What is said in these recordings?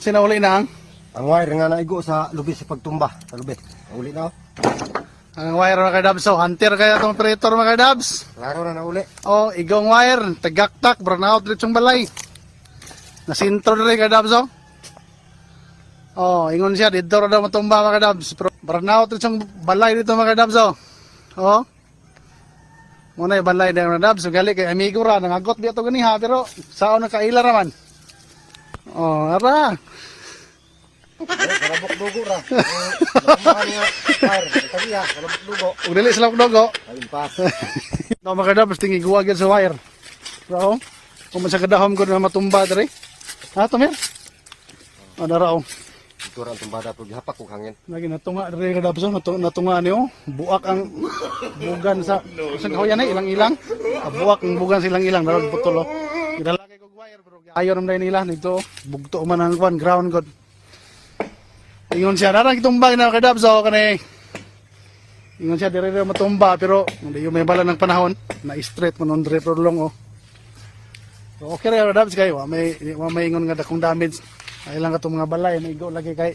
Sinauli na Ang wire nga naigo sa lubi sa pagtumba. Sa lubi. Nauli na oh. ang wire mga kadabs. So, hunter kaya itong operator mga kadabs. Klaro na nauli. Oh, igong wire. Tagaktak, burnout dito yung balay. Nasintro na rin kadabs oh. Oh, ingon siya. Dito rin daw matumba mga kadabs. Burnout dito yung balay dito mga kadabs oh. Oh. Muna yung balay na mga kadabs. So, gali kay amigo ra. Nangagot dito ganiha. Pero, saan nakaila raman. Oh, ara. Karabok dugo ra. Nakumahan nga wire. Kaya, karabok dugo. Ug dili sila dogo. Ayun pa. No mga kadabs tingig guwagid sa wire. Pero, kung sa kadahom ko na matumba diri. Ha, Tomer? Ano raw? Ito ra ang tumbada pero gihapak ko hangin. Lagi natunga diri kadabs natunga niyo. Buak ang bugan sa kahoyan ay ilang-ilang. Buak ang bugan silang ilang daw putol. Gidalagay kog wire pero ayo nam nila nito. Bugto man ang kwan ground god. Ingon siya narang itumbang na kadabs kanay. Ingon siya dire matumba pero hindi yung may bala ng panahon na straight man on repro long oh. So okay ra kadabs kay wa may ingon nga dakong damage. Ay lang katong mga balay na igo lagi kay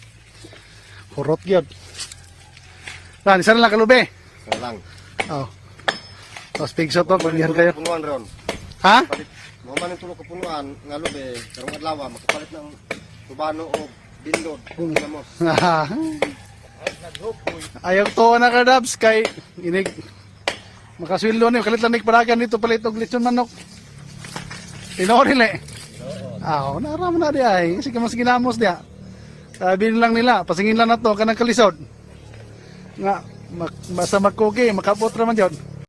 hurot gyud. Lan isa na lang kalube. Isa lang. Oh. Tapos big shot to pagyan kayo. Punuan ron. Ha? Mo man ang tulog ka punuan nga lubi karong adlaw makapalit ng tubano o bindod. Kinamos. Ayaw to na kadabs kay inig makasweldo ni kalit lang paragan dito palit og lechon manok. Tinoril ah, naram na di ay sige mas ginamos dia. Sabi lang nila pasingin lang nato kanang kalisod. Nga basta magkugi makapot ra man jud.